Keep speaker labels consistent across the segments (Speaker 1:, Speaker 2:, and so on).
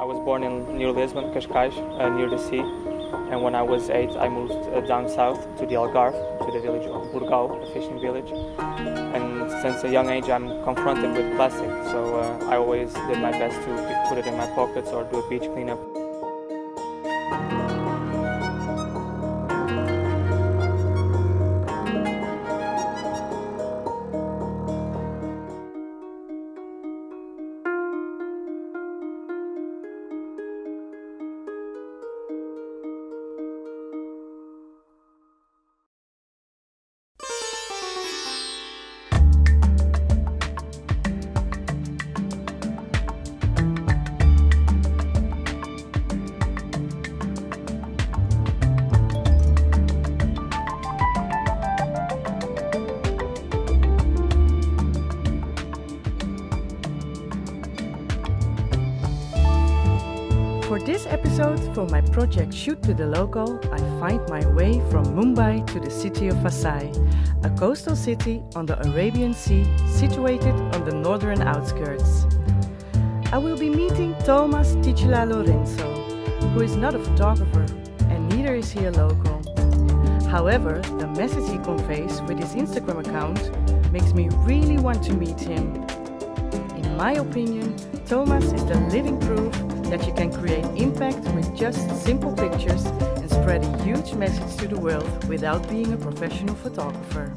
Speaker 1: was born near Lisbon, Cascais, near the sea. And when I was 8, I moved down south to the Algarve, to the village of Bhuigaon, a fishing village. And since a young age, I'm confronted with plastic. So I always did my best to put it in my pockets or do a beach cleanup.
Speaker 2: For this episode, for my project Shootwithalocal, I find my way from Mumbai to the city of Vasai, a coastal city on the Arabian Sea situated on the northern outskirts. I will be meeting Tomás Tigchelaar Lourenço, who is not a photographer and neither is he a local. However, the message he conveys with his Instagram account makes me really want to meet him. In my opinion, Tomás is the living proof that you can create impact with just simple pictures and spread a huge message to the world without being a professional photographer.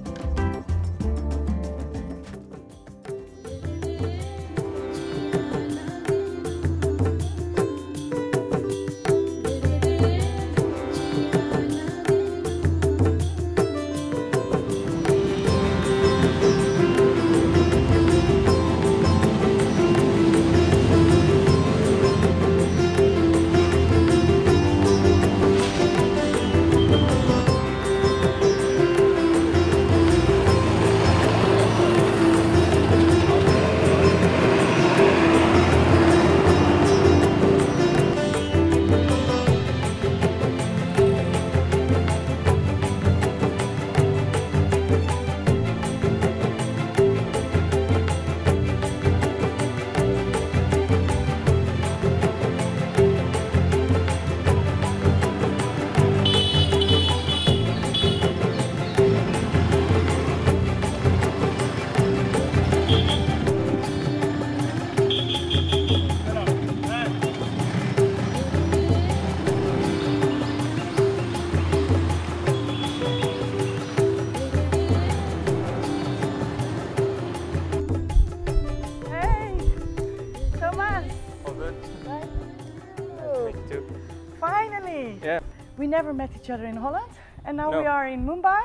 Speaker 1: Yeah.
Speaker 2: We never met each other in Holland, and now
Speaker 1: No.
Speaker 2: we are in Mumbai,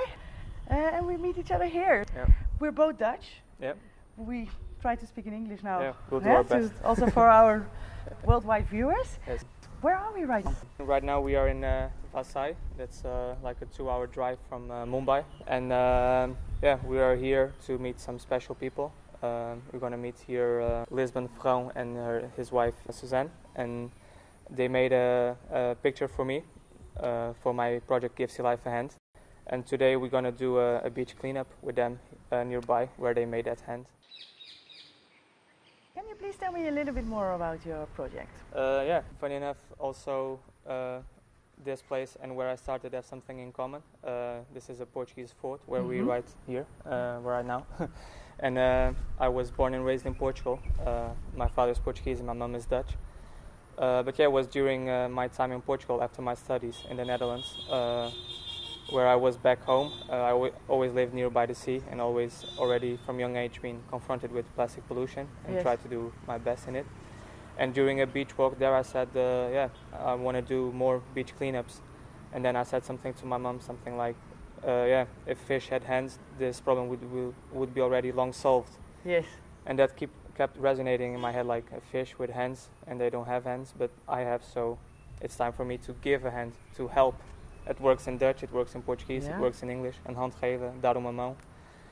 Speaker 2: and we meet each other here.
Speaker 1: Yeah.
Speaker 2: We're both Dutch.
Speaker 1: Yeah.
Speaker 2: We try to speak in English now.
Speaker 1: Yeah, we'll do our best.
Speaker 2: Also for our worldwide viewers.
Speaker 1: Yes.
Speaker 2: Where are we right now?
Speaker 1: Right now we are in Vasai. That's like a 2-hour drive from Mumbai. And yeah, we are here to meet some special people. We're going to meet here Lisbon Ferrao and his wife Zsuszanna. And they made a picture for me for my project givesealifeahand. And today we're going to do a beach cleanup with them nearby where they made that hand.
Speaker 2: Can you please tell me a little bit more about your project?
Speaker 1: Yeah, funny enough, also this place and where I started have something in common. This is a Portuguese fort where we right here, right now. And I was born and raised in Portugal. My father's Portuguese and my mom is Dutch. But yeah, it was during my time in Portugal after my studies in the Netherlands, where I was back home. I always lived nearby the sea and always already from young age been confronted with plastic pollution and tried to do my best in it. And during a beach walk there I said, yeah, I want to do more beach cleanups. And then I said something to my mom, something like, yeah, if fish had hands, this problem would be already long solved.
Speaker 2: Yes.
Speaker 1: And that kept resonating in my head, like a fish with hands and they don't have hands, but I have, so it's time for me to give a hand, to help. It works in Dutch, it works in Portuguese, it works in English. Een hand geven, daarom een mouw.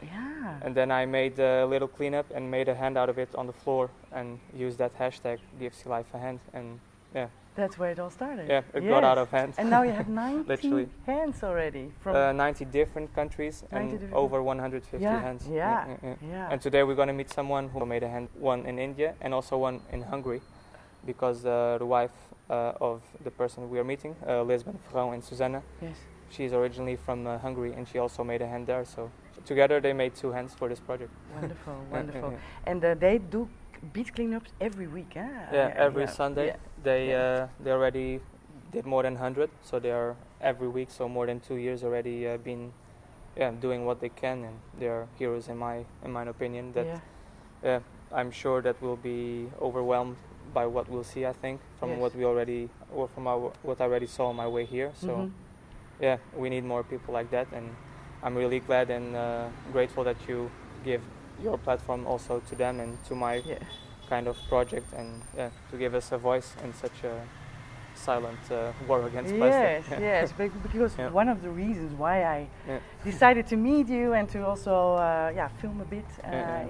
Speaker 2: Yeah.
Speaker 1: And then I made a little cleanup and made a hand out of it on the floor and used that hashtag givesealifeahand, and yeah.
Speaker 2: That's where it all started.
Speaker 1: Yeah, it got out of hand.
Speaker 2: And now you have 90
Speaker 1: Literally.
Speaker 2: hands already. From
Speaker 1: 90 different countries and over 150 hands.
Speaker 2: Yeah.
Speaker 1: And today we're going to meet someone who made a hand, one in India and also one in Hungary. because the wife of the person we are meeting, Lisbon Ferrao and Zsuszanna,
Speaker 2: Yes.
Speaker 1: she's originally from Hungary, and she also made a hand there. So together they made 2 hands for this project.
Speaker 2: Wonderful, wonderful. And they do beach cleanups every week, eh?
Speaker 1: Yeah, every Sunday.
Speaker 2: Yeah.
Speaker 1: They already did more than 100, so they are every week. So more than 2 years already been doing what they can, and they are heroes in my opinion. That I'm sure that we'll be overwhelmed by what we'll see. I think from what we already, or from what I already saw on my way here. So we need more people like that, and I'm really glad and grateful that you give your platform also to them and to my kind of project, and to give us a voice in such a silent war against plastic.
Speaker 2: Yes, because one of the reasons why I decided to meet you and to also film a bit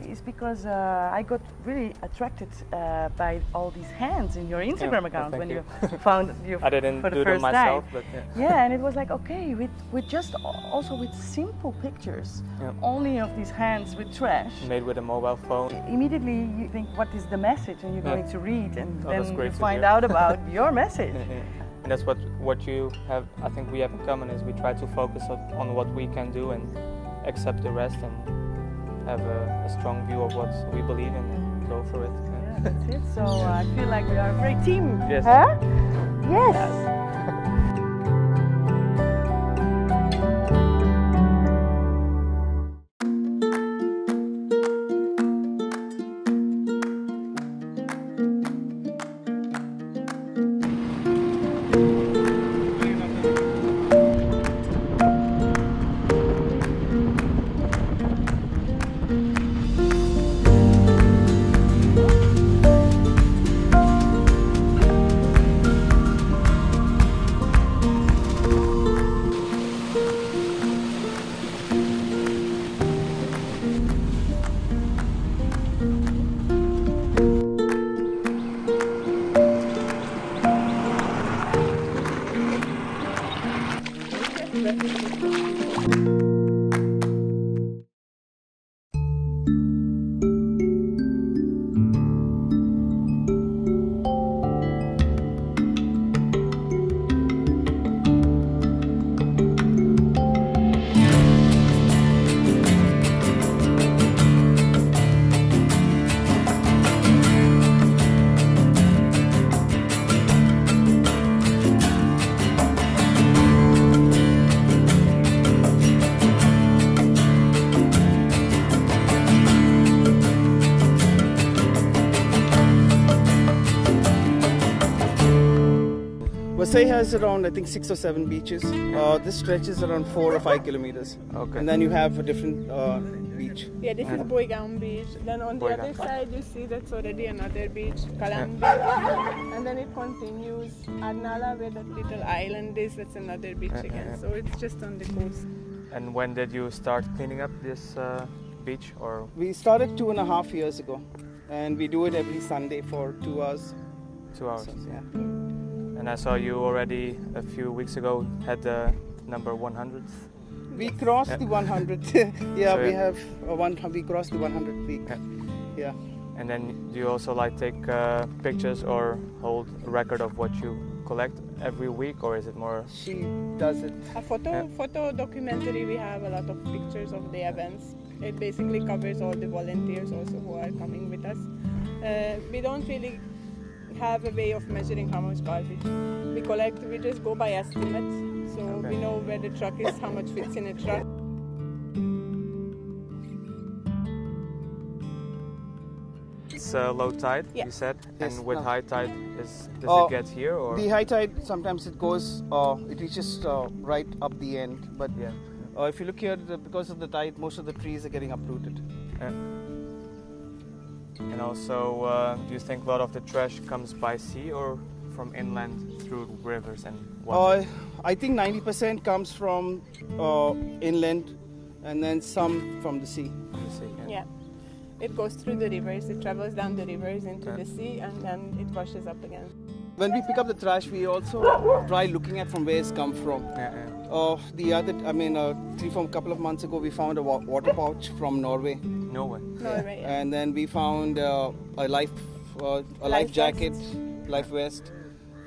Speaker 2: is because I got really attracted by all these hands in your Instagram account when you found you
Speaker 1: I didn't
Speaker 2: for the
Speaker 1: do
Speaker 2: first
Speaker 1: them myself,
Speaker 2: time.
Speaker 1: but
Speaker 2: And it was like, okay, with just also with simple pictures, only of these hands with trash.
Speaker 1: Made with a mobile phone.
Speaker 2: Immediately you think, what is the message? And you're going to read, and then you
Speaker 1: great to
Speaker 2: find
Speaker 1: hear.
Speaker 2: out about your message.
Speaker 1: And that's what you have, I think we have in common, is we try to focus on what we can do and accept the rest, and have a strong view of what we believe in and go for it.
Speaker 2: Yeah, that's it. So I feel like we are a great team.
Speaker 1: Yes.
Speaker 2: Huh? Yes.
Speaker 3: Vasai has around, I think, 6 or 7 beaches. This stretches around 4 or 5 kilometers.
Speaker 1: Okay.
Speaker 3: And then you have a different beach.
Speaker 4: Yeah, this is Bhuigaon beach. Then on the other side, you see that's already another beach, Kalang beach. And then it continues. Arnala, where that little island is, that's another beach again. So it's just on the coast.
Speaker 1: And when did you start cleaning up this beach? Or
Speaker 3: We started 2.5 years ago. And we do it every Sunday for 2 hours.
Speaker 1: 2 hours?
Speaker 3: So, yeah.
Speaker 1: And I saw you already a few weeks ago had the number 100.
Speaker 3: We crossed the 100.
Speaker 1: So
Speaker 3: we have we crossed the 100 peak. Yeah.
Speaker 1: And then do you also like take pictures or hold a record of what you collect every week, or is it more?
Speaker 3: She does it.
Speaker 4: A photo documentary, we have a lot of pictures of the events. It basically covers all the volunteers also who are coming with us. We don't really have a way of measuring how much garbage we collect. We just go by estimates, so we know where the truck is, how much fits in a truck.
Speaker 1: It's low tide,
Speaker 4: Yeah.
Speaker 1: you said,
Speaker 3: Yes,
Speaker 1: and with
Speaker 3: no.
Speaker 1: high tide, does it get here, or?
Speaker 3: The high tide, sometimes it goes, it reaches right up the end. But if you look here, because of the tide, most of the trees are getting uprooted.
Speaker 1: And also, do you think a lot of the trash comes by sea or from inland through rivers and water?
Speaker 3: I think 90% comes from inland, and then some from the sea.
Speaker 4: Yeah. It goes through the rivers, it travels down the rivers into the sea, and then it washes up again.
Speaker 3: When we pick up the trash, we also try looking at from where it's come from. A couple of months ago, we found a water pouch from Norway.
Speaker 1: Norway.
Speaker 4: Norway, yeah.
Speaker 3: And then we found a life jacket, life vest.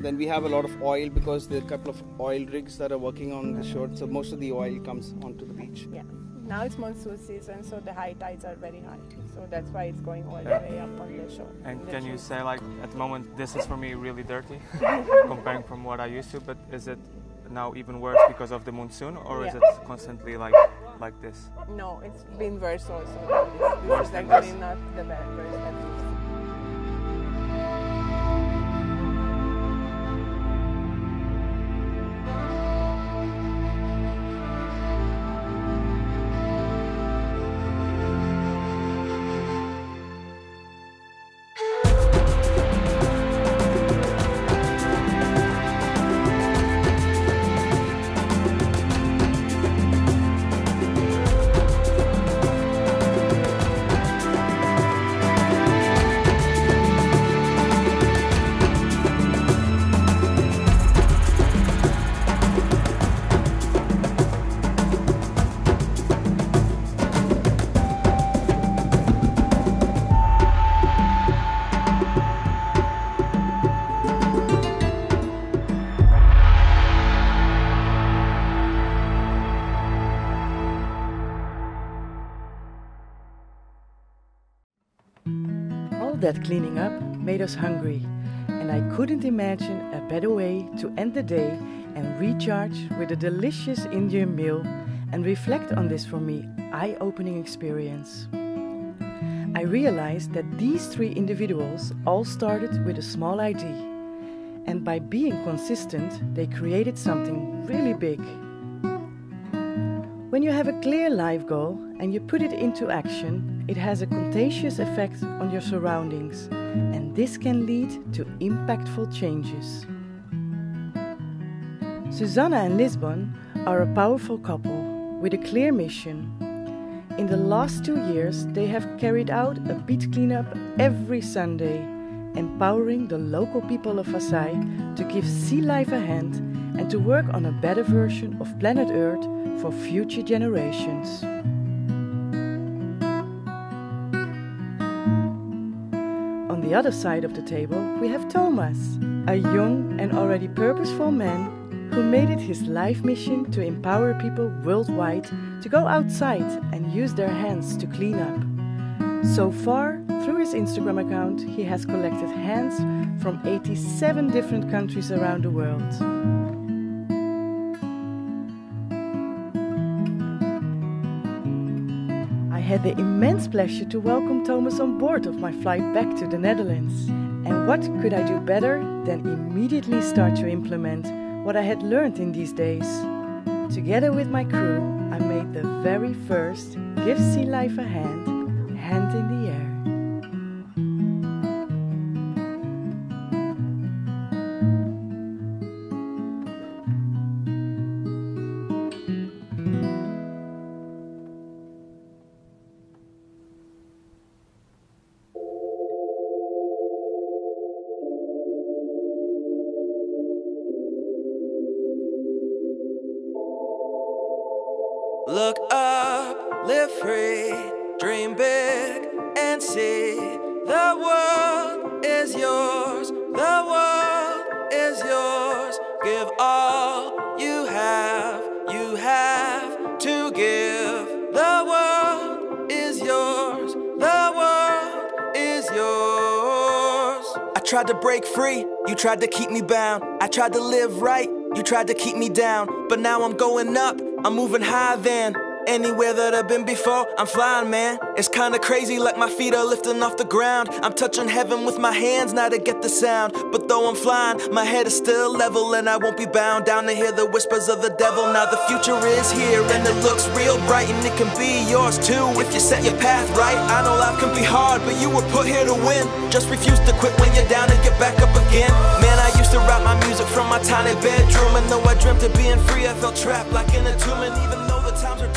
Speaker 3: Then we have a lot of oil because there are a couple of oil rigs that are working on the shore. So most of the oil comes onto the beach.
Speaker 4: Yeah. Now it's monsoon season, so the high tides are very high. So that's why it's going all the way up on the shore.
Speaker 1: And can you say, like, at the moment, this is for me really dirty, comparing from what I used to, but is it now even worse because of the monsoon, or is it constantly like this?
Speaker 4: No, it's been worse also. This is actually not the bad worst.
Speaker 2: That cleaning up made us hungry, and I couldn't imagine a better way to end the day and recharge with a delicious Indian meal and reflect on this, for me, eye-opening experience. I realized that these 3 individuals all started with a small idea, and by being consistent, they created something really big. When you have a clear life goal and you put it into action, it has a contagious effect on your surroundings, and this can lead to impactful changes. Zsuszanna and Lisbon are a powerful couple with a clear mission. In the last 2 years, they have carried out a beach cleanup every Sunday, empowering the local people of Vasai to give sea life a hand and to work on a better version of planet Earth for future generations. On the other side of the table, we have Tomás, a young and already purposeful man who made it his life mission to empower people worldwide to go outside and use their hands to clean up. So far, through his Instagram account, he has collected hands from 87 different countries around the world. I had the immense pleasure to welcome Tomás on board of my flight back to the Netherlands. And what could I do better than immediately start to implement what I had learned in these days? Together with my crew, I made the very first Give Sea Life a Hand, hand in the air.
Speaker 5: Look up, live free, dream big, and see the world is yours, the world is yours. Give all you have to give. The world is yours, the world is yours. I tried to break free, you tried to keep me bound. I tried to live right, you tried to keep me down. But now I'm going up, I'm moving higher than anywhere that I've been before. I'm flying, man. It's kinda crazy, like my feet are lifting off the ground. I'm touching heaven with my hands now to get the sound. But though I'm flying, my head is still level, and I won't be bound down to hear the whispers of the devil. Now the future is here, and it looks real bright, and it can be yours too if you set your path right. I know life can be hard, but you were put here to win. Just refuse to quit when you're down and get back up again. Man, I used to write my music from my tiny bedroom, and though I dreamt of being free, I felt trapped like in a tomb. And even though the times are